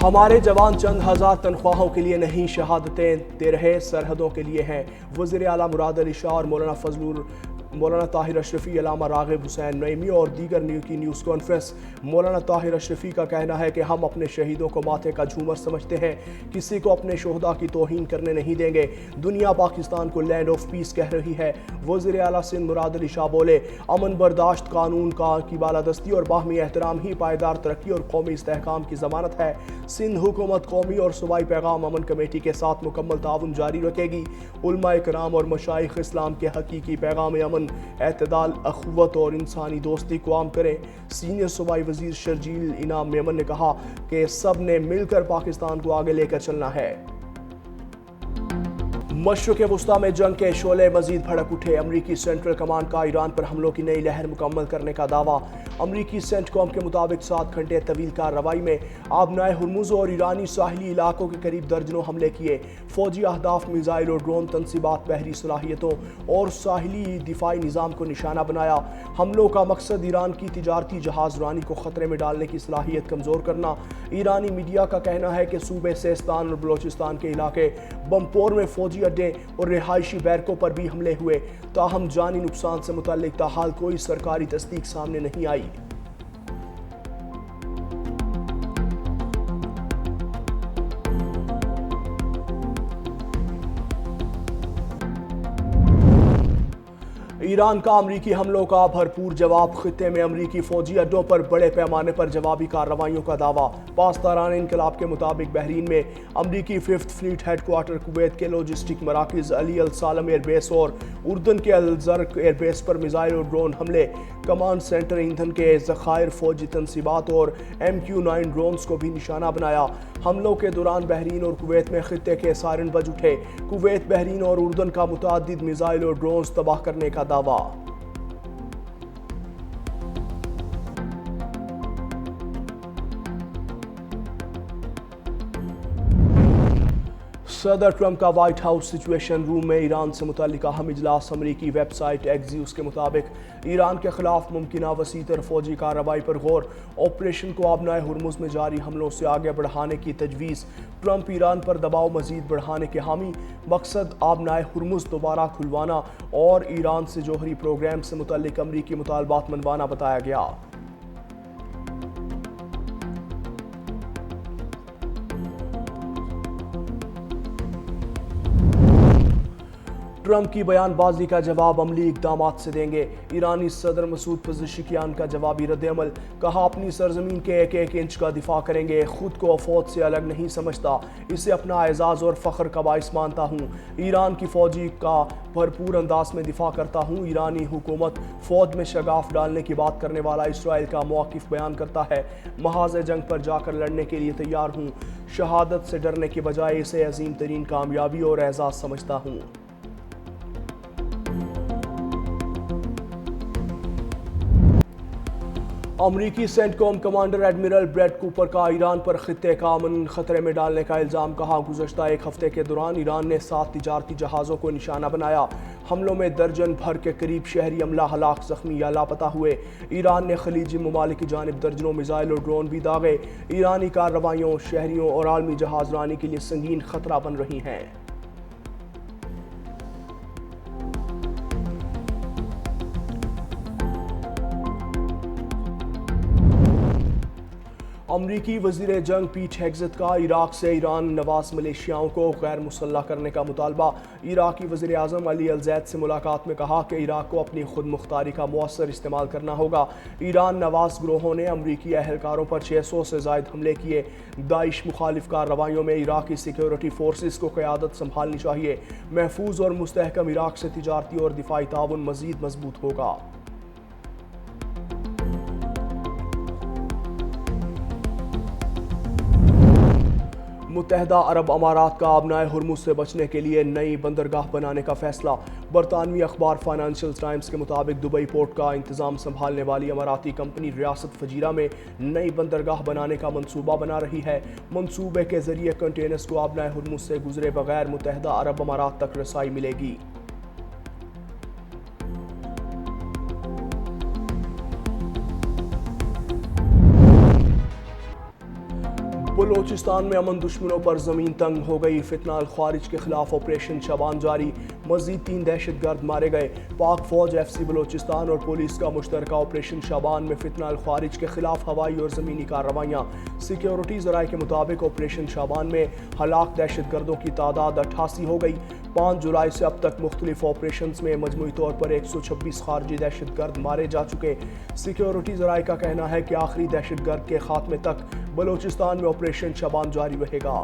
ہمارے جوان چند ہزار تنخواہوں کے لیے نہیں، شہادتیں دے رہے سرحدوں کے لیے ہیں۔ وزیر اعلیٰ مراد علی شاہ اور مولانا طاہر اشرفی، علامہ راغب حسین نعیمی اور دیگر کی نیوز کانفرنس۔ مولانا طاہر اشرفی کا کہنا ہے کہ ہم اپنے شہیدوں کو ماتھے کا جھومر سمجھتے ہیں، کسی کو اپنے شہداء کی توہین کرنے نہیں دیں گے۔ دنیا پاکستان کو لینڈ آف پیس کہہ رہی ہے۔ وزیر اعلیٰ سندھ مراد علی شاہ بولے، امن برداشت، قانون کی بالادستی اور باہمی احترام ہی پائیدار ترقی اور قومی استحکام کی ضمانت ہے۔ سندھ حکومت قومی اور صوبائی پیغام امن کمیٹی کے ساتھ مکمل تعاون جاری رکھے گی۔ علماء کرام اور مشائخ اسلام کے حقیقی پیغام امن، اعتدال، اخوت اور انسانی دوستی کو عام کریں۔ سینئر صوبائی وزیر شرجیل انعام میمن نے کہا کہ سب نے مل کر پاکستان کو آگے لے کر چلنا ہے۔ مشرق وسطیٰ میں جنگ کے شعلے مزید بھڑک اٹھے۔ امریکی سینٹرل کمانڈ کا ایران پر حملوں کی نئی لہر مکمل کرنے کا دعویٰ۔ امریکی سینٹ کام کے مطابق 7 گھنٹے طویل کارروائی میں آبنائے ہرمز اور ایرانی ساحلی علاقوں کے قریب درجنوں حملے کیے۔ فوجی اہداف، میزائل اور ڈرون تنصیبات، بحری صلاحیتوں اور ساحلی دفاعی نظام کو نشانہ بنایا۔ حملوں کا مقصد ایران کی تجارتی جہاز رانی کو خطرے میں ڈالنے کی صلاحیت کمزور کرنا۔ ایرانی میڈیا کا کہنا ہے کہ صوبے سیستان اور بلوچستان کے علاقے بمپور میں فوجی اڈے اور رہائشی بیرکوں پر بھی حملے ہوئے، تاہم جانی نقصان سے متعلق تاحال کوئی سرکاری تصدیق سامنے نہیں آئی۔ ایران کا امریکی حملوں کا بھرپور جواب۔ خطے میں امریکی فوجی اڈوں پر بڑے پیمانے پر جوابی کارروائیوں کا دعویٰ۔ پاسداران انقلاب کے مطابق بحرین میں امریکی 5th fleet headquarter, Kuwait کے لاجسٹک مراکز علی السالم ایئر بیس اور اردن کے الزرق ایئر بیس پر میزائل اور ڈرون حملے۔ کمانڈ سینٹر، ایندھن کے ذخائر، فوجی تنصیبات اور MQ-9 ڈرونز کو بھی نشانہ بنایا۔ حملوں کے دوران بحرین اور کویت میں خطے کے سائرن بج اٹھے۔ کویت، بحرین اور اردن کا متعدد میزائل اور ڈرونز تباہ کرنے کا دعویٰ۔ صدر ٹرمپ کا وائٹ ہاؤس سچویشن روم میں ایران سے متعلق اہم اجلاس۔ امریکی ویب سائٹ ایکزیوس کے مطابق ایران کے خلاف ممکنہ وسیع تر فوجی کارروائی پر غور۔ آپریشن کو آبنائے ہرمز میں جاری حملوں سے آگے بڑھانے کی تجویز۔ ٹرمپ ایران پر دباؤ مزید بڑھانے کے حامی۔ مقصد آبنائے ہرمز دوبارہ کھلوانا اور ایران سے جوہری پروگرام سے متعلق امریکی مطالبات منوانا بتایا گیا۔ ٹرمپ کی بیان بازی کا جواب عملی اقدامات سے دیں گے۔ ایرانی صدر مسعود پزشکیان کا جوابی رد عمل۔ کہا، اپنی سرزمین کے ایک ایک انچ کا دفاع کریں گے۔ خود کو فوج سے الگ نہیں سمجھتا، اسے اپنا اعزاز اور فخر کا باعث مانتا ہوں۔ ایران کی فوجی کا بھرپور انداز میں دفاع کرتا ہوں۔ ایرانی حکومت فوج میں شگاف ڈالنے کی بات کرنے والا اسرائیل کا موقف بیان کرتا ہے۔ محاذ جنگ پر جا کر لڑنے کے لیے تیار ہوں۔ شہادت سے ڈرنے کی بجائے اسے عظیم ترین کامیابی اور اعزاز سمجھتا ہوں۔ امریکی سینٹ کام کمانڈر ایڈمرل بریڈ کوپر کا ایران پر خطے کا امن خطرے میں ڈالنے کا الزام۔ کہا، گزشتہ ایک ہفتے کے دوران ایران نے 7 تجارتی جہازوں کو نشانہ بنایا۔ حملوں میں درجن بھر کے قریب شہری عملہ ہلاک، زخمی یا لاپتہ ہوئے۔ ایران نے خلیجی ممالک کی جانب درجنوں میزائل اور ڈرون بھی داغے۔ ایرانی کارروائیوں شہریوں اور عالمی جہاز رانی کے لیے سنگین خطرہ بن رہی ہیں۔ امریکی وزیر جنگ پیٹ ہیگزت کا عراق سے ایران نواز ملیشیاؤں کو غیر مسلح کرنے کا مطالبہ۔ عراقی وزیر اعظم علی الزید سے ملاقات میں کہا کہ عراق کو اپنی خود مختاری کا مؤثر استعمال کرنا ہوگا۔ ایران نواز گروہوں نے امریکی اہلکاروں پر 600 سے زائد حملے کیے۔ داعش مخالف کارروائیوں میں عراقی سیکیورٹی فورسز کو قیادت سنبھالنی چاہیے۔ محفوظ اور مستحکم عراق سے تجارتی اور دفاعی تعاون مزید مضبوط ہوگا۔ متحدہ عرب امارات کا آبنائے ہرمز سے بچنے کے لیے نئی بندرگاہ بنانے کا فیصلہ۔ برطانوی اخبار فائنانشل ٹائمز کے مطابق دبئی پورٹ کا انتظام سنبھالنے والی اماراتی کمپنی ریاست فجیرہ میں نئی بندرگاہ بنانے کا منصوبہ بنا رہی ہے۔ منصوبے کے ذریعے کنٹینرز کو آبنائے ہرمز سے گزرے بغیر متحدہ عرب امارات تک رسائی ملے گی۔ بلوچستان میں امن دشمنوں پر زمین تنگ ہو گئی، فتنہ الخوارج کے خلاف آپریشن شبان جاری، مزید 3 دہشت گرد مارے گئے۔ پاک فوج FCC بلوچستان اور پولیس کا مشترکہ آپریشن شبان میں فتنہ الخوارج کے خلاف ہوائی اور زمینی کارروائیاں۔ سیکیورٹی ذرائع کے مطابق آپریشن شبان میں ہلاک دہشت گردوں کی تعداد 88 ہو گئی۔ 5 جولائی سے اب تک مختلف آپریشنز میں مجموعی طور پر 126 خارجی دہشت گرد مارے جا چکے۔ سیکیورٹی ذرائع کا کہنا ہے کہ آخری دہشت گرد کے خاتمے تک بلوچستان میں آپریشن شبان جاری رہے گا۔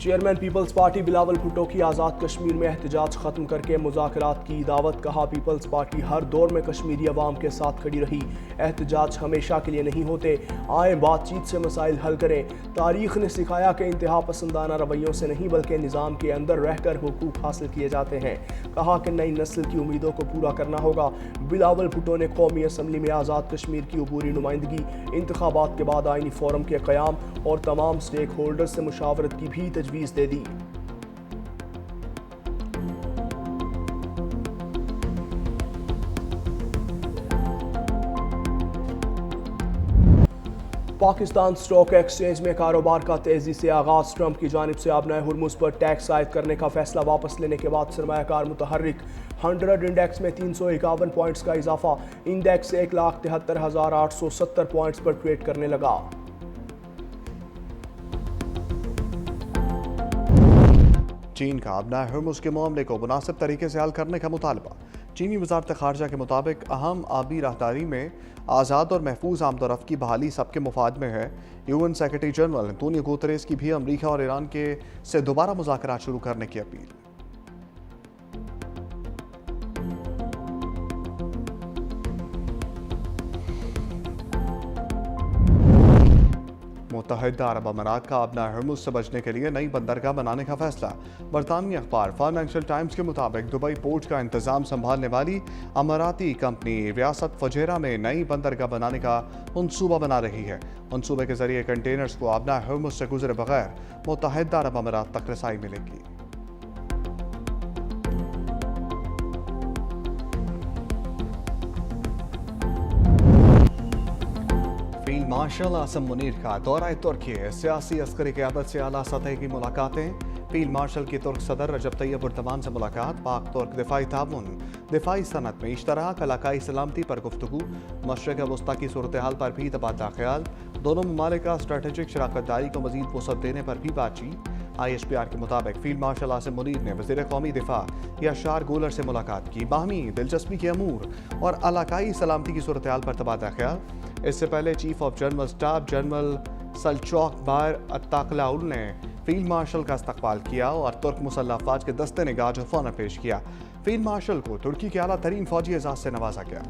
چیئرمین پیپلز پارٹی بلاول بھٹو کی آزاد کشمیر میں احتجاج ختم کر کے مذاکرات کی دعوت، کہا پیپلز پارٹی ہر دور میں کشمیری عوام کے ساتھ کھڑی رہی، احتجاج ہمیشہ کے لیے نہیں ہوتے، آئیں بات چیت سے مسائل حل کریں۔ تاریخ نے سکھایا کہ انتہا پسندانہ رویوں سے نہیں بلکہ نظام کے اندر رہ کر حقوق حاصل کیے جاتے ہیں، کہا کہ نئی نسل کی امیدوں کو پورا کرنا ہوگا۔ بلاول بھٹو نے قومی اسمبلی میں آزاد کشمیر کی عبوری نمائندگی، انتخابات کے بعد آئینی فورم کے قیام اور تمام سٹیک ہولڈر سے مشاورت کی بھی تجویز دے دی۔ پاکستان اسٹاک ایکسچینج میں کاروبار کا تیزی سے آغاز، ٹرمپ کی جانب سے آبنائے ہرمز پر ٹیکس عائد کرنے کا فیصلہ واپس لینے کے بعد سرمایہ کار متحرک، 100 انڈیکس میں 351 پوائنٹس کا اضافہ، انڈیکس 1,73,870 پوائنٹس پر ٹریڈ کرنے لگا۔ چین کا آبنائے ہرمز کے معاملے کو مناسب طریقے سے حل کرنے کا مطالبہ، چینی وزارت خارجہ کے مطابق اہم آبی راہداری میں آزاد اور محفوظ آمد و رفت کی بحالی سب کے مفاد میں ہے۔ UN secretary general Antonio Guterres کی بھی امریکہ اور ایران سے دوبارہ مذاکرات شروع کرنے کی اپیل۔ متحدہ عرب امارات کا آبنائے ہرمز سے بچنے کے لیے نئی بندرگاہ بنانے کا فیصلہ، برطانوی اخبار فائنینشل ٹائمز کے مطابق دبئی پورٹ کا انتظام سنبھالنے والی اماراتی کمپنی ریاست فجیرہ میں نئی بندرگاہ بنانے کا منصوبہ بنا رہی ہے۔ منصوبے کے ذریعے کنٹینرز کو آبنائے ہرمز سے گزرے بغیر متحدہ عرب امارات تک رسائی ملے گی۔ فیلڈ مارشل عاصم منیر کا دورہ ترکیہ، سیاسی عسکری قیادت سے اعلیٰ سطح کی ملاقاتیں، فیلڈ مارشل کی ترک صدر رجب طیب اردوان سے ملاقات، پاک ترک دفاعی تعاون، دفاعی صنعت میں اشتراک، علاقائی سلامتی پر گفتگو، مشرق وسطیٰ کی صورتحال پر بھی تبادلہ خیال، دونوں ممالک کا اسٹریٹجک شراکت داری کو مزید وسعت دینے پر بھی بات چیت۔ IHPR کے مطابق فیلڈ مارشل عاصم منیر نے وزیر قومی دفاع یاشار گولر سے ملاقات کی، باہمی دلچسپی کے امور اور علاقائی سلامتی کی صورتحال پر تبادلہ خیال۔ اس سے پہلے chief of general staff general Selcuk Bayraktaroglu نے فیلڈ مارشل کا استقبال کیا اور ترک مسلح افواج کے دستے نے گارڈ آف آنر پیش کیا۔ فیلڈ مارشل کو ترکی کے اعلیٰ ترین فوجی اعزاز سے نوازا گیا۔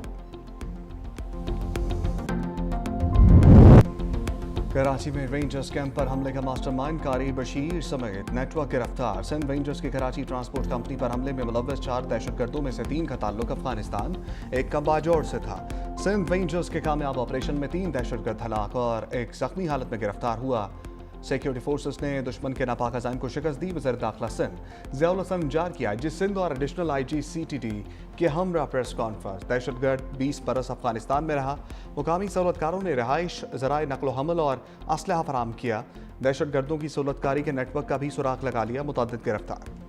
کراچی میں رینجرز کیمپ پر حملے کا ماسٹر مائنڈ قاری بشیر سمیت نیٹ ورک گرفتار، سندھ رینجرز کی کراچی ٹرانسپورٹ کمپنی پر حملے میں ملوث 4 دہشت گردوں میں سے 3 کا تعلق افغانستان، ایک کا باجوڑ سے تھا۔ سندھ رینجرز کے کامیاب آپریشن میں 3 دہشت گرد ہلاک اور ایک زخمی حالت میں گرفتار ہوا۔ سیکیورٹی فورسز نے دشمن کے ناپاک عزائم کو شکست دی۔ وزیر داخلہ سندھ ضیاء الحسن جار کیا جس سندھ اور ایڈیشنل IG CTD کے ہمراہ پریس کانفرنس۔ دہشت گرد 20 برس افغانستان میں رہا، مقامی سہولتکاروں نے رہائش، ذرائع نقل و حمل اور اسلحہ فراہم کیا، دہشت گردوں کی سہولت کاری کے نیٹ ورک کا بھی سراغ لگا لیا، متعدد گرفتار۔